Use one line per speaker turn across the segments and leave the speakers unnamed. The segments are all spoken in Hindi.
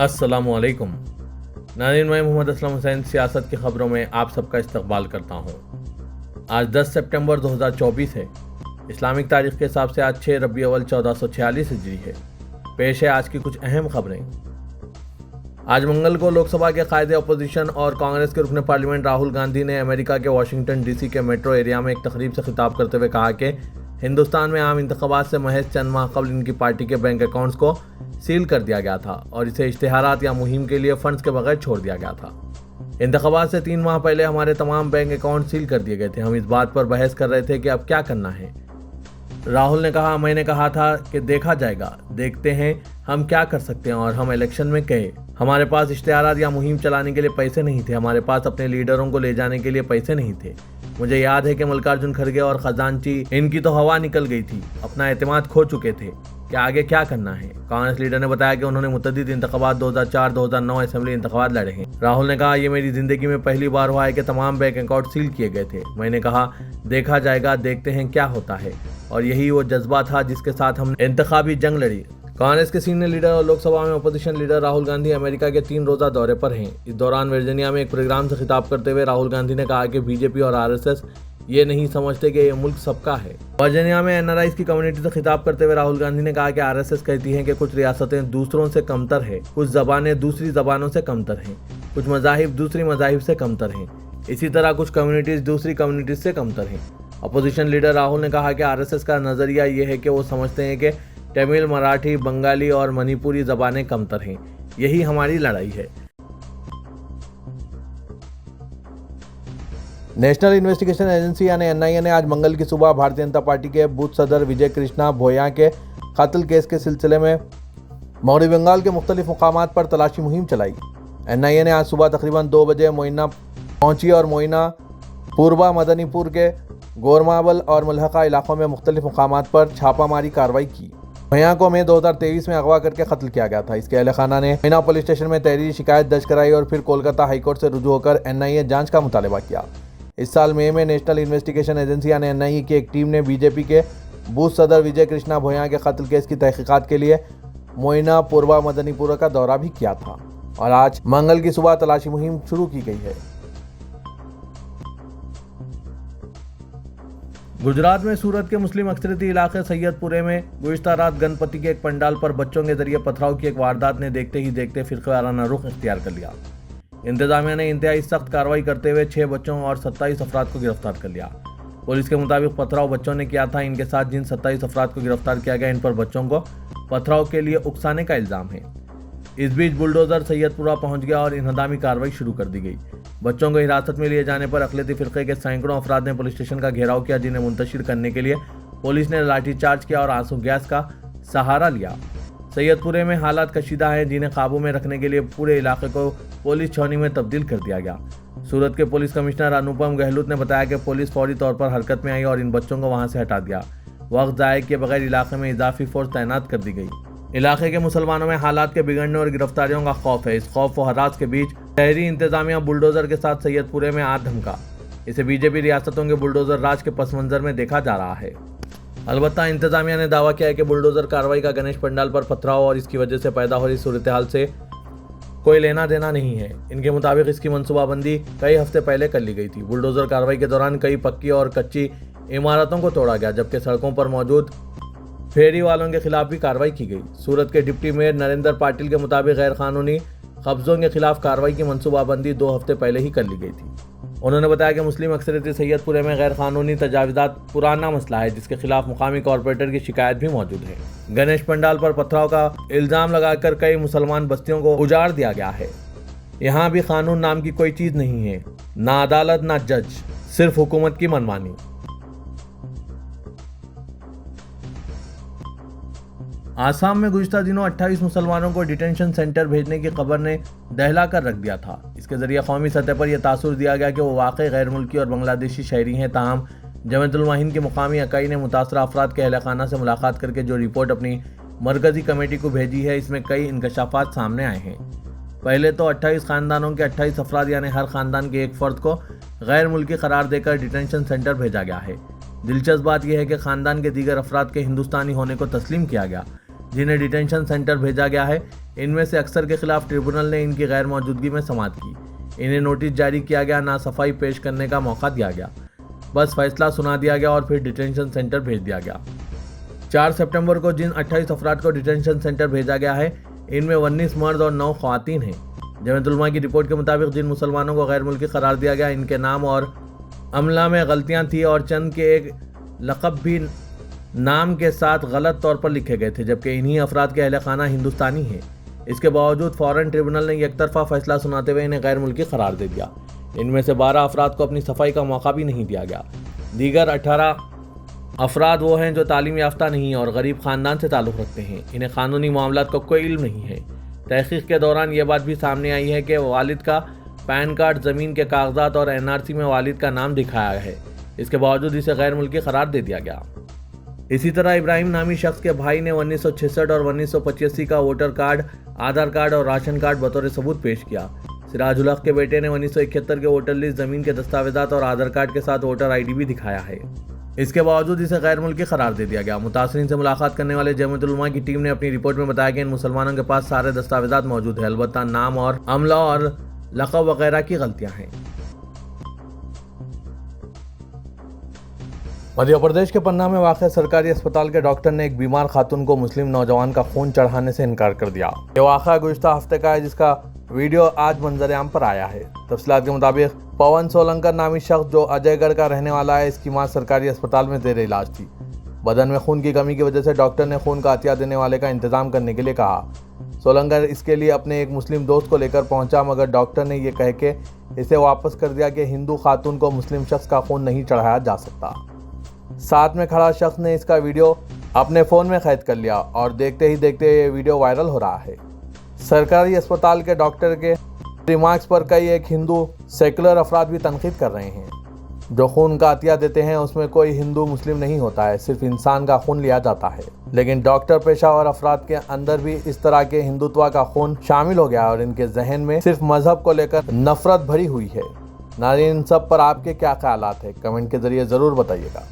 अस्सलामुअलैकुम नाज़रीन, मैं मोहम्मद असलम हुसैन सियासत की खबरों में आप सबका इस्तकबाल करता हूँ। आज 10 सितंबर 2024 है। इस्लामिक तारीख के हिसाब से आज 6 रबी अव्वल 1446 हिजरी है। पेश है आज की कुछ अहम खबरें। आज मंगल को लोकसभा के कायदे अपोजिशन और कांग्रेस के रुकन पार्लियामेंट राहुल गांधी ने अमेरिका के वाशिंगटन डीसी के मेट्रो एरिया में एक तकरीब से खिताब करते हुए कहा कि हिंदुस्तान में आम इंतखाबात से महज चंद माह कबल इनकी पार्टी के बैंक अकाउंट्स को सील कर दिया गया था और इसे इश्तिहारात या मुहिम के लिए फंड्स के बगैर छोड़ दिया गया था। इंतखाबात से 3 माह पहले हमारे तमाम बैंक अकाउंट सील कर दिए गए थे। हम इस बात पर बहस कर रहे थे कि अब क्या करना है। राहुल ने कहा, मैंने कहा था कि देखा जाएगा, देखते हैं हम क्या कर सकते हैं। और हम इलेक्शन में कहे हमारे पास इश्तिहारात या मुहिम चलाने के लिए पैसे नहीं थे, हमारे पास अपने लीडरों को ले जाने के लिए पैसे नहीं थे। मुझे याद है कि मल्लिकार्जुन खड़गे और खजांची इनकी तो हवा निकल गई थी, अपना एतमाद खो चुके थे कि आगे क्या करना है। कांग्रेस लीडर ने बताया कि उन्होंने मुतअद्दिद इंतखाबात 2004-2009 असेंबली इंतखाबात लड़े हैं। राहुल ने कहा, यह मेरी जिंदगी में पहली बार हुआ है कि तमाम बैंक अकाउंट सील किए गए थे। मैंने कहा देखा जाएगा, देखते हैं क्या होता है, और यही वो जज्बा था जिसके साथ हमने इंतखाबी जंग लड़ी। कांग्रेस के सीनियर लीडर और लोकसभा में opposition leader Rahul Gandhi America के 3 रोजा दौरे पर हैं। इस दौरान वर्जीनिया में एक प्रोग्राम से खिताब करते हुए राहुल गांधी ने कहा कि बीजेपी और आरएसएस ये नहीं समझते कि ये मुल्क सबका है। वर्जीनिया में एनआरआईज की कम्युनिटी से खिताब करते हुए राहुल गांधी ने कहा कि आरएसएस कहती है कि कुछ रियासतें दूसरों से कमतर है, कुछ जबानें दूसरी जबानों से कमतर हैं, कुछ मजाहिब दूसरी मजाहिब से कमतर हैं, इसी तरह कुछ कम्युनिटीज दूसरी कम्युनिटीज से कमतर हैं। अपोजिशन लीडर राहुल ने कहा कि आरएसएस का नजरिया ये है कि वो समझते हैं कि तमिल, मराठी, बंगाली और मणिपुरी जबानें कमतर हैं। यही हमारी लड़ाई है।
नेशनल इन्वेस्टिगेशन एजेंसी यानी एनआईए ने आज मंगल की सुबह भारतीय जनता पार्टी के बूथ सदर विजय कृष्णा भोया के कत्ल केस के सिलसिले में मगरबी बंगाल के मुख्तलिफ मुकामात पर तलाशी मुहिम चलाई। एनआईए ने आज सुबह तकरीबन 2 बजे मोइना पहुंची और मोइना, पूर्वा मदनीपुर के गोरमावल और मुल्हका इलाकों में मुख्तलिफ मुकामात पर छापामारी कार्रवाई की। भैया को मई 2023 में अगवा करके कत्ल किया गया था। इसके अहल खाना ने मोइना पुलिस स्टेशन में तहरीरी शिकायत दर्ज कराई और फिर कोलकाता हाईकोर्ट से रुजू होकर एनआईए जांच का मुतालबा किया। इस साल मई में नेशनल इन्वेस्टिगेशन एजेंसी यानी एनआईए की एक टीम ने बीजेपी के बूथ सदर विजय कृष्णा भोया के कत्ल केस की तहकीकात के लिए मोइना, पूर्वा मदनीपुर का दौरा भी किया था और आज मंगल की सुबह तलाशी मुहिम शुरू की गई है।
गुजरात में सूरत के मुस्लिम अक्सरियती इलाके सैयदपुरे में गुज़िश्ता रात गणपति के एक पंडाल पर बच्चों के जरिए पथराव की एक वारदात ने देखते ही देखते फिरकाराना रुख इख्तियार कर लिया। इंतजामिया ने इंतहाई सख्त कार्रवाई करते हुए 6 बच्चों और 27 अफराद को गिरफ्तार कर लिया। पुलिस के मुताबिक पथराव बच्चों ने किया था। इनके साथ जिन 27 अफराद को गिरफ्तार किया गया, इन पर बच्चों को पथराव के लिए उकसाने का इल्जाम है। इस बीच बुलडोजर सैयदपुरा पहुंच गया और इंहदामी कार्रवाई शुरू कर दी गई। बच्चों को हिरासत में लिए जाने पर अक़लियती फ़िरक़े के सैकड़ों अफराद ने पुलिस स्टेशन का घेराव किया, जिन्हें मुंतशिर करने के लिए पुलिस ने लाठीचार्ज किया और आंसू गैस का सहारा लिया। सैयदपुरे में हालात कशीदा हैं, जिन्हें काबू में रखने के लिए पूरे इलाके को पुलिस छावनी में तब्दील कर दिया गया। सूरत के पुलिस कमिश्नर अनुपम गहलोत ने बताया कि पुलिस फौरी तौर पर हरकत में आई और इन बच्चों को वहां से हटा दिया। वक्त ज़ाया किए बगैर इलाके में इजाफी फोर्स तैनात कर दी गई। इलाके के मुसलमानों में हालात के बिगड़ने और गिरफ्तारियों का खौफ है। इस खौफ व हरास के बीच शहरी इंतजामिया बुलडोजर के साथ सैयदपुरे में आ धमका। इसे बीजेपी रियासतों के बुलडोजर राज के पस मंजर में देखा जा रहा है। अलबत्ता इंतजामिया ने दावा किया है कि बुलडोजर कार्रवाई का गणेश पंडाल पर पथराव और इसकी वजह से पैदा हो रही सूरत हाल से कोई लेना देना नहीं है। इनके मुताबिक इसकी मनसूबाबंदी कई हफ्ते पहले कर ली गई थी। बुलडोजर कार्रवाई के दौरान कई पक्की और कच्ची इमारतों को तोड़ा गया, जबकि सड़कों पर मौजूद फेरी वालों के खिलाफ भी कार्रवाई की गई। सूरत के डिप्टी मेयर नरेंद्र पाटिल के मुताबिक गैर कानूनी कब्जों के खिलाफ कार्रवाई की मनसूबाबंदी 2 हफ्ते पहले ही कर ली गई थी। उन्होंने बताया कि मुस्लिम अक्सरियती सैयदपुरे में गैर कानूनी तजाविज़ात पुराना मसला है, जिसके खिलाफ मुकामी कॉरपोरेटर की शिकायत भी मौजूद है। गणेश पंडाल पर पथराव का इल्जाम लगाकर कई मुसलमान बस्तियों को उजाड़ दिया गया है। यहाँ भी कानून नाम की कोई चीज नहीं है, ना अदालत ना जज, सिर्फ हुकूमत की मनमानी। आसाम में गुज़िश्ता दिनों 28 मुसलमानों को डिटेंशन सेंटर भेजने की खबर ने दहला कर रख दिया था। इसके जरिए कौमी सतह पर यह तासुर दिया गया कि वो वाकई गैर मुल्की और बांग्लादेशी शहरी हैं। ताहम जमातुल मुजाहिदीन की मुकामी इकाई ने मुतासरा अफराद के अहल खाना से मुलाकात करके जो रिपोर्ट अपनी मरकजी कमेटी को भेजी है, इसमें कई इंकशाफात सामने आए हैं। पहले तो 28 ख़ानदानों के 28 अफराद यानी हर ख़ानदान के एक फ़र्द को गैर मुल्की करार देकर डिटेंशन सेंटर भेजा गया है। दिलचस्प बात यह है कि ख़ानदान के दीगर अफराद के हिंदुस्तानी होने को तस्लीम किया गया, जिन्हें डिटेंशन सेंटर भेजा गया है। इनमें से अक्सर के खिलाफ ट्रिब्यूनल ने इनकी गैर मौजूदगी में समाअत की। इन्हें नोटिस जारी किया गया, ना सफाई पेश करने का मौका दिया गया, बस फैसला सुना दिया गया और फिर डिटेंशन सेंटर भेज दिया गया। 4 सितंबर को जिन 28 अफराद को डिटेंशन सेंटर भेजा गया है, इनमें 19 मर्द और 9 ख्वातीन हैं। जमीयत उलमा की रिपोर्ट के मुताबिक जिन मुसलमानों को गैर मुल्की करार दिया गया, इनके नाम और अमला में गलतियां थी और चंद के एक लक़ब भी नाम के साथ गलत तौर पर लिखे गए थे, जबकि इन्हीं अफराद के अहले खाना हिंदुस्तानी हैं। इसके बावजूद फ़ौरन ट्रिब्यूनल ने एक तरफा फैसला सुनाते हुए इन्हें गैर मुल्की करार दे दिया। इनमें से 12 अफराद को अपनी सफाई का मौका भी नहीं दिया गया। दीगर 18 अफराद वो हैं जो तालीम याफ्ता नहीं और गरीब ख़ानदान से ताल्लुक़ रखते हैं। इन्हें क़ानूनी मामलात का कोई इल्म नहीं है। तहक़ीक़ के दौरान ये बात भी सामने आई है कि वालिद का पैन कार्ड, ज़मीन के कागजात और NRC में वालिद का नाम दिखाया है। इसके बावजूद इसे गैर मुल्की करार दे दिया गया। इसी तरह इब्राहिम नामी शख्स के भाई ने 1966 और 1985 का वोटर कार्ड, आधार कार्ड और राशन कार्ड बतौर सबूत पेश किया। सिराजुल हक के बेटे ने 1971 के वोटर लिस्ट, ज़मीन के दस्तावेजात और आधार कार्ड के साथ वोटर ID भी दिखाया है। इसके बावजूद इसे गैर मुल्की करार दे दिया गया। मुतासरीन से मुलाकात करने वाले जमीयत उलमा की टीम ने अपनी रिपोर्ट में बताया कि इन मुसलमानों के पास सारे दस्तावेजात मौजूद है, अलबत्ता नाम और अमला और लक़ब वगैरह की गलतियां हैं।
मध्य प्रदेश के पन्ना में वाक़ सरकारी अस्पताल के डॉक्टर ने एक बीमार खातून को मुस्लिम नौजवान का खून चढ़ाने से इनकार कर दिया। ये वाक़ा गुज़िश्ता हफ्ते का है, जिसका वीडियो आज मंजर-ए-आम पर आया है। तफसीलात के मुताबिक पवन सोलंकर नामी शख्स जो अजयगढ़ का रहने वाला है, इसकी मां सरकारी अस्पताल में ज़ेर इलाज थी। बदन में खून की कमी की वजह से डॉक्टर ने खून का अतिया देने वाले का इंतजाम करने के लिए कहा। सोलंकर इसके लिए अपने एक मुस्लिम दोस्त को लेकर पहुंचा, मगर डॉक्टर ने यह कह के इसे वापस कर दिया कि हिंदू खातून को मुस्लिम शख्स का खून नहीं चढ़ाया जा सकता। साथ में खड़ा शख्स ने इसका वीडियो अपने फ़ोन में कैद कर लिया और देखते ही देखते ये वीडियो वायरल हो रहा है। सरकारी अस्पताल के डॉक्टर के रिमार्क्स पर कई एक हिंदू सेकुलर अफराद भी तनकीद कर रहे हैं। जो खून का अतिया देते हैं उसमें कोई हिंदू मुस्लिम नहीं होता है, सिर्फ इंसान का खून लिया जाता है। लेकिन डॉक्टर पेशा और अफराद के अंदर भी इस तरह के हिंदुत्व का खून शामिल हो गया और इनके जहन में सिर्फ मजहब को लेकर नफरत भरी हुई है। नाज़रीन, इन सब पर आपके क्या ख्यालात है, कमेंट के जरिए ज़रूर बताइएगा।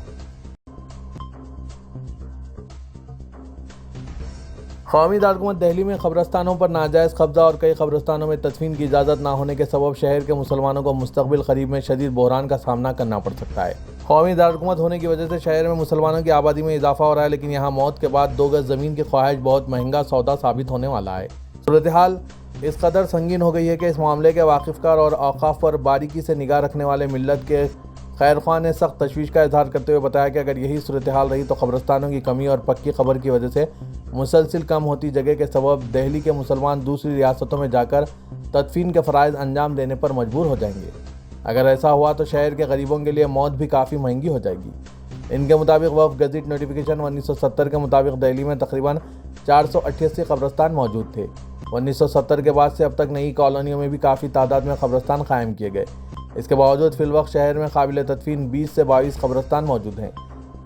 कौमी दारकूमत दिल्ली में कब्रस्तानों पर नाजायज़ कब्जा और कई कब्रस्तानों में तदफीन की इजाज़त ना होने के सबब शहर के मुसलमानों को मुस्तकबिल करीब में शदीद बहरान का सामना करना पड़ सकता है। कौमी दारकूमत होने की वजह से शहर में मुसलमानों की आबादी में इजाफा हो रहा है, लेकिन यहाँ मौत के बाद 2 गज ज़मीन की ख्वाहिश बहुत महंगा सौदा साबित होने वाला है। सूरत हाल इस कदर संगीन हो गई है कि इस मामले के वाकिफ़कार और औक़ाफ़ पर बारीकी से निगाह रखने वाले मिल्लत के खैरख्वाह ने सख्त तशवीश का इजहार करते हुए बताया कि अगर यही सूरत हाल रही तो कब्रस्तानों की कमी और पक्की खबर की वजह से मुसलसिल कम होती जगह के सबब दिल्ली के मुसलमान दूसरी रियासतों में जाकर तदफीन के फ़राइज़ अंजाम देने पर मजबूर हो जाएंगे। अगर ऐसा हुआ तो शहर के गरीबों के लिए मौत भी काफ़ी महंगी हो जाएगी। इनके मुताबिक वफ़ गज़ट नोटिफिकेशन 1970 के मुताबिक दिल्ली में तकरीबन 488 कब्रस्तान मौजूद थे। 1970 के बाद से अब तक नई कॉलोनियों में भी काफ़ी तादाद में कब्रस्तान कायम किए गए। इसके बावजूद फ़िलवक्त शहर में काबिल तदफीन 20 से 22 कब्रस्तान मौजूद हैं।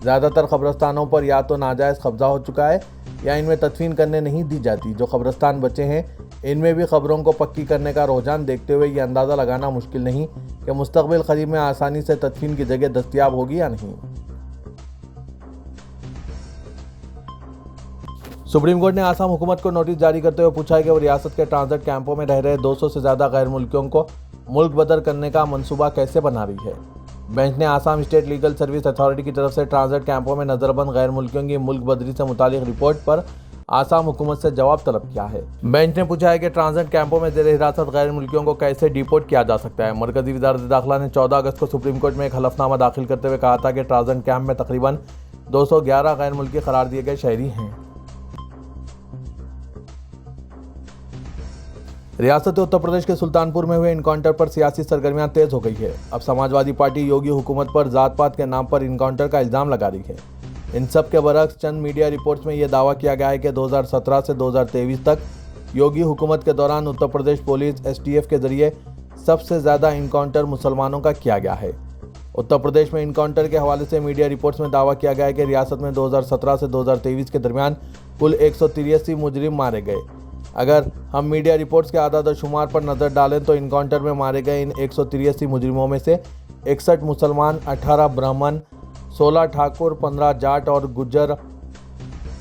ज़्यादातर कब्रस्तानों पर या तो नाजायज़ कब्ज़ा हो चुका है या इनमें तदफीन करने नहीं दी जाती। जो कब्रस्तान बचे हैं इनमें भी खबरों को पक्की करने का रुझान देखते हुए ये अंदाज़ा लगाना मुश्किल नहीं कि मुस्तक़बिल करीब में आसानी से तदफीन की जगह दस्तयाब होगी या नहीं। सुप्रीम कोर्ट ने आसाम हुकूमत को नोटिस जारी करते हुए पूछा है कि वो रियासत के ट्रांजिट कैंपों में रह रहे 200 से ज़्यादा गैर मुल्कियों को मुल्क बदर करने का मंसूबा कैसे बना रही है। बेंच ने Assam state legal service authority की तरफ से ट्रांजिट कैंपों में नज़रबंद गैर मुल्कियों की मुल्क बदरी से मुतालिक रिपोर्ट पर आसाम हुकूमत से जवाब तलब किया है। बेंच ने पूछा है कि ट्रांजिट कैंपों में ज़ेर हिरासत गैर मुल्कियों को कैसे डिपोर्ट किया जा सकता है। मरकज़ी वज़ारत दाखिला ने 14 अगस्त को सुप्रीम कोर्ट में एक हलफनामा दाखिल करते हुए कहा था कि ट्रांजिट कैंप में तकरीबन 211 गैर मुल्की करार दिए गए शहरी हैं। रियासत उत्तर प्रदेश के सुल्तानपुर में हुए इनकाउंटर पर सियासी सरगर्मियां तेज हो गई है। अब समाजवादी पार्टी योगी हुकूमत पर जात पात के नाम पर इनकाउंटर का इल्ज़ाम लगा रही है। इन सब के बरक्स चंद मीडिया रिपोर्ट्स में यह दावा किया गया है कि 2017 से 2023 तक योगी हुकूमत के दौरान उत्तर प्रदेश पुलिस STF के जरिए सबसे ज़्यादा इनकाउंटर मुसलमानों का किया गया है। उत्तर प्रदेश में इनकाउंटर के हवाले से मीडिया रिपोर्ट्स में दावा किया गया है कि रियासत में 2017 से 2023 के दरमियान कुल 183 मुजरिम मारे गए। अगर हम मीडिया रिपोर्ट्स के आदाद और शुमार पर नज़र डालें तो इनकाउंटर में मारे गए इन 183 मुजरिमों में से 61 मुसलमान, 18 ब्राह्मण, 16 ठाकुर, 15 जाट और गुज्जर,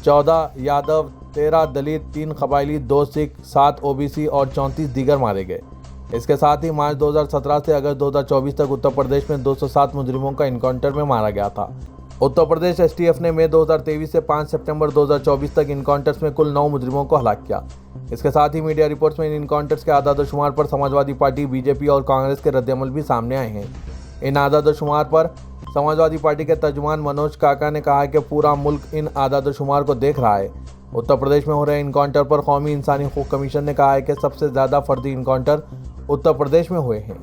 14 यादव, 13 दलित, 3 कबायली, 2 सिख, 7 ओबीसी और 34 दीगर मारे गए। इसके साथ ही मार्च 2017 से अगस्त 2024 तक उत्तर प्रदेश में 207 मुजरिमों का इनकाउंटर में मारा गया था। उत्तर प्रदेश एसटीएफ ने मई 2023 से 5 सितंबर 2024 तक इनकाउंटर्स में कुल 9 मुजरिमों को हलाक किया। इसके साथ ही मीडिया रिपोर्ट्स में इन इनकाउंटर्स के आदाद-ओ-शुमार पर समाजवादी पार्टी, बीजेपी और कांग्रेस के रद्दअमल भी सामने आए हैं। इन आदाद-ओ-शुमार पर समाजवादी पार्टी के तर्जुमान मनोज काका ने कहा कि पूरा मुल्क इन आदाद-ओ-शुमार को देख रहा है। उत्तर प्रदेश में हो रहे इनकाउंटर पर कौमी इंसानी हकूक़ कमीशन ने कहा है कि सबसे ज़्यादा फर्दी इनकाउंटर उत्तर प्रदेश में हुए हैं।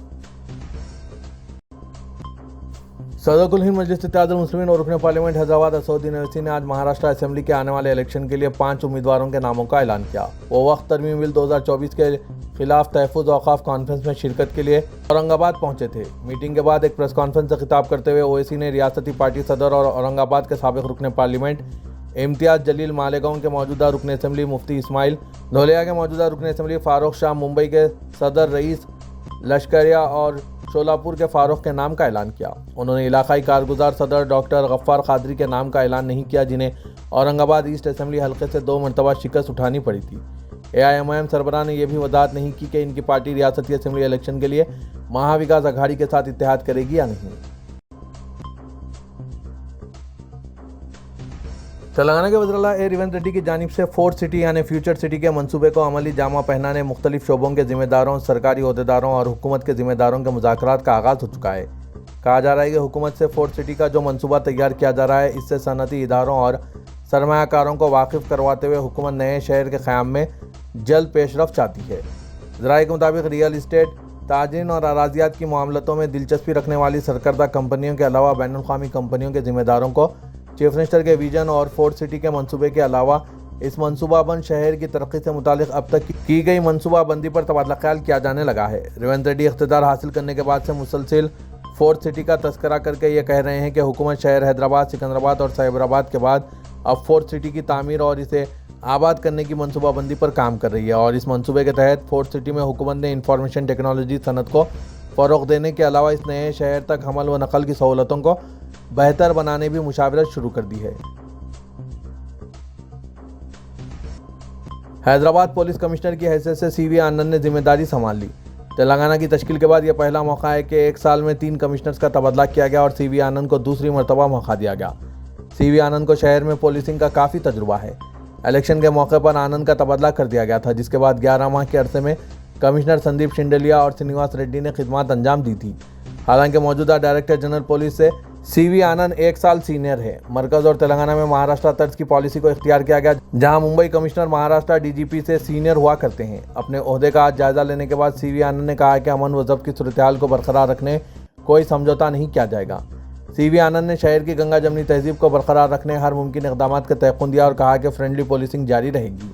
सदर कुल हिंद मजलिस इत्तेहादुल मुस्लिमीन और रुकन पार्लियामेंट हैदराबाद असदुद्दीन ओवैसी ने आज महाराष्ट्र असेंबली के आने वाले इलेक्शन के लिए 5 उम्मीदवारों के नामों का ऐलान किया। वो वक्त तरमीम बिल 2024 के खिलाफ तहफ़्फ़ुज़ औक़ाफ़ कॉन्फ्रेंस में शिरकत के लिए औरंगाबाद पहुंचे थे। मीटिंग के बाद एक प्रेस कॉन्फ्रेंस से खिताब करते हुए ओवैसी ने रियासती पार्टी सदर और औरंगाबाद के साबिक़ रुकन पार्लियामेंट इम्तियाज़ जलील, मालेगांव के मौजूदा रुकन असेंबली मुफ्ती इस्माइल, धोलिया के मौजूदा रुकन असेंबली फ़ारूक शाह, मुंबई के सदर रईस लश्करिया और शोलापुर के फ़ारूक के नाम का ऐलान किया। उन्होंने इलाकाई कारगुजार सदर डॉक्टर गफ्फार कादरी के नाम का ऐलान नहीं किया, जिन्हें औरंगाबाद ईस्ट असेंबली हल्के से 2 मरतबा शिकस्त उठानी पड़ी थी। एआईएमआईएम सरबराह ने यह भी वजाहत नहीं की कि इनकी पार्टी रियासती असेंबली इलेक्शन के लिए महाविकास अघाड़ी के साथ इत्तेहाद करेगी या नहीं। तेलंगाना के वज़ीर-ए-आला रेवंत रेड्डी की जानिब से फोर्थ सिटी यानी फ्यूचर सिटी के मंसूबे को अमली जामा पहनाने मुख्तलिफ शोबों के जिम्मेदारों, सरकारी ओहदेदारों और हुकूमत के जिम्मेदारों के मुज़ाकरात का आगाज़ हो चुका है। कहा जा रहा है कि हुकूमत से फोर्थ सिटी का जो मंसूबा तैयार किया जा रहा है, इससे सनअती इदारों और सरमायाकारों को वाकिफ़ करवाते हुए हुकूमत नए शहर के क़याम में जल्द पेशरफ़ चाहती है। ज़राए के मुताबिक रियल इस्टेट, ताजीन और अराजियात की मामलों में दिलचस्पी रखने वाली सरकर्दा कंपनियों के अलावा बैनुल-अक़वामी कंपनियों के जिम्मेदारों को चीफ मिनिस्टर के विजन और फोर्थ सिटी के मंसूबे के अलावा इस मंसूबाबंद शहर की तरक्की से मुतालिक अब तक की गई मंसूबाबंदी पर तबादला ख्याल किया जाने लगा है। रेवंत रेड्डी इख्तियार हासिल करने के बाद से मुसलसिल फोर्थ सिटी का तस्करा करके ये कह रहे हैं कि हुकूमत शहर हैदराबाद, सिकंदराबाद और साइबराबाद के बाद अब फोर्थ सिटी की तामीर और इसे आबाद करने की मंसूबाबंदी पर काम कर रही है। और इस मंसूबे के तहत फोर्थ सिटी में हुकूमत ने इंफॉर्मेशन टेक्नोलॉजी सनत को फ़रोग़ देने के अलावा इस नए शहर तक हमल व नकल की सहूलतों को बेहतर बनाने भी मुशावरत शुरू कर दी है। हैदराबाद पुलिस कमिश्नर की हैसियत से सीवी आनंद ने जिम्मेदारी संभाल ली। तेलंगाना की तश्कील के बाद यह पहला मौका है कि एक साल में 3 कमिश्नर्स का तबादला किया गया और सीवी आनंद को दूसरी मरतबा मौका दिया गया। सीवी आनंद को शहर में पुलिसिंग का काफ़ी तजुर्बा है। इलेक्शन के मौके पर आनंद का तबादला कर दिया गया था, जिसके बाद 11 माह के अरसे में कमिश्नर संदीप शिंडेलिया और श्रीनिवास रेड्डी ने खिदमत अंजाम दी थी। हालांकि मौजूदा डायरेक्टर जनरल पुलिस से सीवी आनंद 1 साल सीनियर है। मरकज़ और तेलंगाना में महाराष्ट्र तर्ज की पॉलिसी को इख्तियार किया गया, जहां मुंबई कमिश्नर महाराष्ट्र डीजीपी से सीनियर हुआ करते हैं। अपने ओहदे का आज जायजा लेने के बाद सीवी आनंद ने कहा कि अमन व ज़ब्त की सूरत-ए-हाल को बरकरार रखने कोई समझौता नहीं किया जाएगा। सीवी आनंद ने शहर की गंगा जमनी तहजीब को बरकरार रखने हर मुमकिन इक़दाम का तयक़ुन दिया और कहा कि फ्रेंडली पुलिसिंग जारी रहेगी।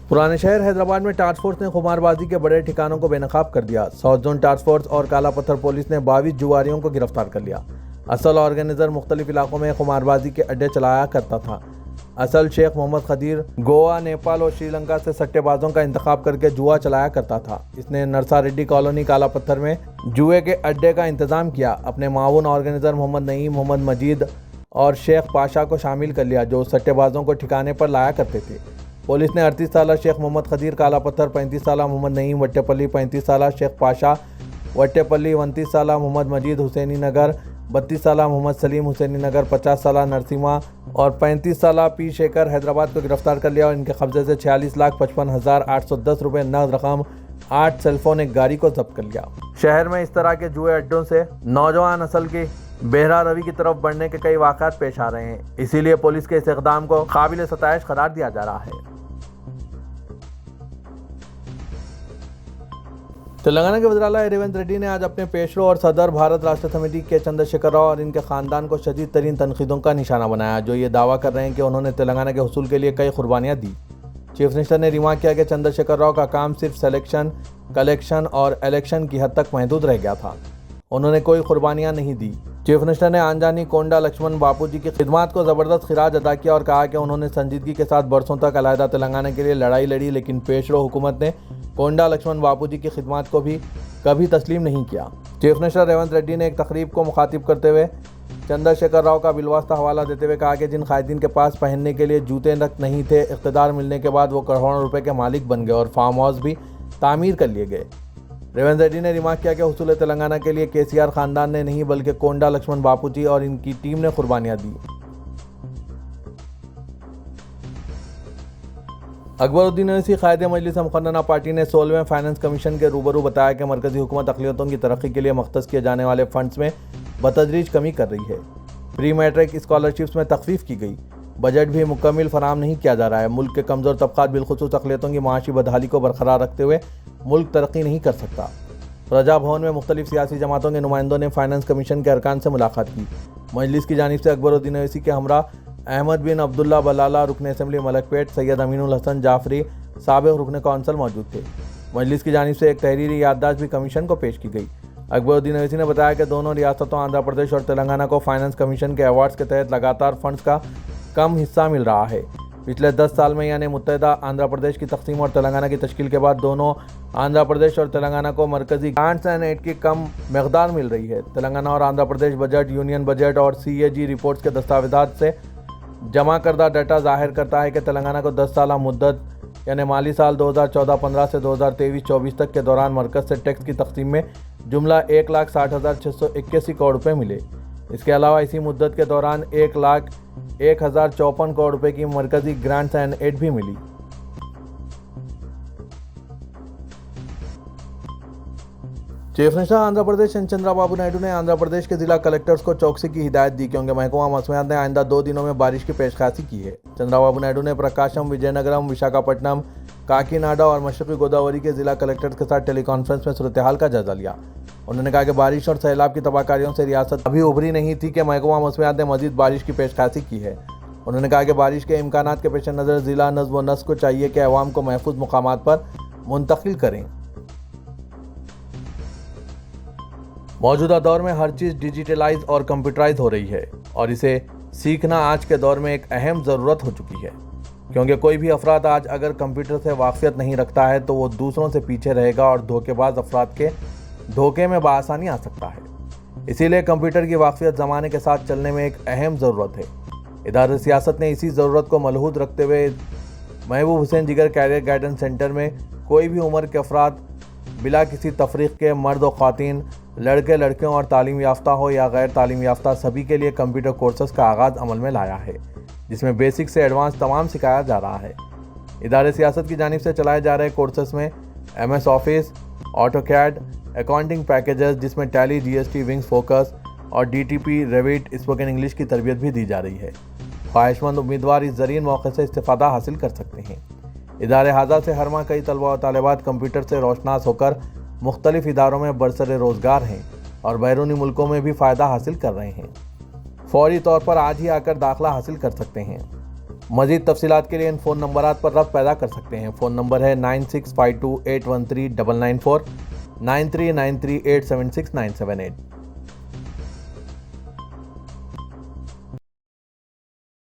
पुराने शहर हैदराबाद में टास्क फोर्स ने खुमारबाजी के बड़े ठिकानों को बेनकाब कर दिया। साउथ जोन टास्क फोर्स और काला पत्थर पुलिस ने 22 जुआरियों को गिरफ्तार कर लिया। असल ऑर्गेनाइजर मुख्तलिफ इलाकों में खुमारबाजी के अड्डे चलाया करता था। असल शेख मोहम्मद खदीर गोवा, नेपाल और श्रीलंका से सट्टेबाजों का इंतखाब करके जुआ चलाया करता था। इसने नरसा रेड्डी कॉलोनी काला पत्थर में जुए के अड्डे का इंतजाम किया। अपने माऊन ऑर्गेनाइजर मोहम्मद नईम, मोहम्मद मजीद और शेख पाशा को शामिल कर लिया, जो सट्टेबाजों को ठिकाने पर लाया करते थे। पुलिस ने 38 साला शेख मोहम्मद खदीर काला पत्थर, 35 साला मोहम्मद नईम वट्टेपल्ली, 35 साला शेख पाशा वट्टेपल्ली, 29 साला मोहम्मद मजीद हुसैनी नगर, 32 साला मोहम्मद सलीम हुसैनी नगर, 50 साला नरसिमा और 35 साला पी शेखर हैदराबाद को गिरफ्तार कर लिया और इनके कब्जे से 46,55,810 रुपये नकद रकम, 8 सेलफोन, एक गाड़ी को जब्त कर लिया। शहर में इस तरह के जुए अड्डों से नौजवान नस्ल की बेहरा रवि की तरफ बढ़ने के कई वाक़ात पेश आ रहे हैं। इसीलिए पुलिस के इस इक़दाम को काबिल सताइश करार दिया जा रहा है। तेलंगाना के वज़ीर-ए-आला रेवंत रेड्डी ने आज अपने पेशरो और सदर भारत राष्ट्र समिति के चंद्रशेखर राव और इनके ख़ानदान को शदीद तरीन तनकीदों का निशाना बनाया, जो ये दावा कर रहे हैं कि उन्होंने तेलंगाना के हुसूल के लिए कई कुर्बानियाँ दी। चीफ मिनिस्टर ने रिमार्क किया कि चंद्रशेखर राव का काम सिर्फ सिलेक्शन, कलेक्शन और इलेक्शन की हद तक महदूद रह गया था। उन्होंने कोई कुर्बानियाँ नहीं दी। चीफ मिनिस्टर ने आंजानी कोंडा लक्ष्मण बापूजी की खिदमत को ज़बरदस्त खिराज अदा किया और कहा कि उन्होंने संजीदगी के साथ बरसों तक अलहदा तेलंगाना के लिए लड़ाई लड़ी, लेकिन पेशरो हुकूमत ने कोंडा लक्ष्मण बापूजी की खिदमत को भी कभी तस्लीम नहीं किया। चीफ मिनिस्टर रेवंत रेड्डी ने एक तकरीब को मुखातिब करते हुए चंद्रशेखर राव का बिलवास्ता हवाला देते हुए कहा कि जिन कायदीन के पास पहनने के लिए जूते तक नहीं थे, इख्तिदार मिलने के बाद वो करोड़ों रुपए के मालिक बन गए और फार्म हाउस भी तामीर कर लिए गए। रेवंत रेड्डी ने रिमार्क किया कि हुसूल तेलंगाना के लिए केसीआर खानदान ने नहीं बल्कि कोंडा लक्ष्मण बापूजी और इनकी टीम ने कुर्बानियां दी। अकबरुद्दीन ओवैसी कायदे मजलिस मुक़न्नना पार्टी ने 16वें फाइनेंस कमीशन के रूबरू बताया कि मरकजी हुकूमत अक़लियतों की तरक्की के लिए मख्तस किए जाने वाले फंड्स में बतदरीज कमी कर रही है। प्री मैट्रिक स्कॉलरशिप्स में तखफीफ की गई, बजट भी मुकम्मल फराम नहीं किया जा रहा है। मुल्क के कमज़ोर तबक़ात बिलखुसूस अक़लियतों की माशी बदहाली को बरकरार रखते हुए मुल्क तरक्की नहीं कर सकता। प्रजा भवन में मुख्तलिफ सियासी जमातों के नुमाइंदों ने फाइनेंस कमीशन के अरकान से मुलाकात की। मजलिस की जानिब से अकबरुद्दीन ओवैसी के हमरा अहमद बिन अब्दुल्ला बलाला, रुकन असम्बली मलकपेट, सैयद अमीनुल हसन जाफरी, साबिक़ रुकन कौंसल मौजूद थे। मजलिस की जानिब से एक तहरीरी याददाश्त भी कमीशन को पेश की गई। अकबरुद्दीन ओवैसी ने बताया कि दोनों रियासतों आंध्र प्रदेश और तेलंगाना को फाइनेंस कमीशन के अवार्ड्स के तहत लगातार फंड्स का कम हिस्सा मिल रहा है। पिछले 10 साल में यानी मुत्तहिदा आंध्र प्रदेश की तकसीम और तेलंगाना की तश्कील के बाद दोनों आंध्र प्रदेश और तेलंगाना को मरकजी ग्रांट्स एंड एड की कम मकदार मिल रही है। तेलंगाना और Andhra Pradesh budget, union budget और CAG रिपोर्ट्स के दस्तावेज़ात से जमा करदा डाटा जाहिर करता है कि तेलंगाना को 10 साल मुद्दत यानी माली साल 2014-15 से 2023-24 तक के दौरान मरकज़ से टैक्स की तकसीम में जुमला 1,60,681 करोड़ रुपये मिले। इसके अलावा इसी मुद्दत के दौरान 1,01,054 करोड़ रुपये की मरकजी ग्रांट्स एंड एड भी मिली। चीफ मिनिस्टर आंध्र प्रदेश चंद्रबाबू नायडू ने आंध्र प्रदेश के जिला कलेक्टर्स को चौकसी की हिदायत दी क्योंकि महकमा मौसमियात ने आइंदा 2 दिनों में बारिश की पेशकशी की है। चंद्रबाबू नायडू ने प्रकाशम, विजयनगरम, विशाखापट्टनम, काकीनाडा और मशरक़ी गोदावरी के जिला कलेक्टर्स के साथ टेलीकॉन्फ्रेंस में सूरत हाल का जायजा लिया। उन्होंने कहा कि बारिश और सैलाब की तबाहकारियों से रियासत अभी उभरी नहीं थी कि महकमा मौसमियात ने मजीद बारिश की पेशकशी की है। उन्होंने कहा कि बारिश के इम्कानात के पेश नज़र जिला नज़्म व नस्क को चाहिए कि अवाम को महफूज मुकामात पर मुंतकिल करें। मौजूदा दौर में हर चीज़ डिजिटलाइज और कंप्यूटराइज हो रही है और इसे सीखना आज के दौर में एक अहम ज़रूरत हो चुकी है क्योंकि कोई भी अफराद आज अगर कंप्यूटर से वाक़फ़ियत नहीं रखता है तो वो दूसरों से पीछे रहेगा और धोखेबाज अफराद के धोखे में बआसानी आ सकता है। इसीलिए कंप्यूटर की वाक़फ़ियत ज़माने के साथ चलने में एक अहम ज़रूरत है। इदारे सियासत ने इसी ज़रूरत को मलहूज़ रखते हुए महबूब हुसैन जिगर कैरियर गाइडेंस सेंटर में कोई भी उम्र के अफराद बिला किसी तफरीक के मर्द व ख़वातीन, लड़के लड़कियों और तालीम याफ्ता हो या गैर तालीम याफ्ता सभी के लिए कंप्यूटर कोर्सेज़ का आगाज़ अमल में लाया है जिसमें बेसिक से एडवांस तमाम सिखाया जा रहा है। इदारे सियासत की जानिब से चलाए जा रहे कोर्सेज़ में MS office, AutoCAD, accounting packages जिसमें टैली, GST, विंग्स फोकस और DTP, रेविट, स्पोकन इंग्लिश की तरबियत भी दी जा रही है। ख्वाहिशमंद उम्मीदवार इस ज़रीन मौके से इस्तिफ़ादा हासिल कर सकते हैं। इदारे हाज़ा से हर माह कई तलबा व तालिबात कंप्यूटर से रोशनास होकर मुख्तलिफ इदारों में बरसरे रोज़गार हैं और बैरूनी मुल्कों में भी फ़ायदा हासिल कर रहे हैं। फौरी तौर पर आज ही आकर दाखिला हासिल कर सकते हैं। मज़ीद तफसीलात के लिए इन फ़ोन नंबरात पर रब्त पैदा कर सकते हैं। फ़ोन नंबर है 9652813994, 9393876978।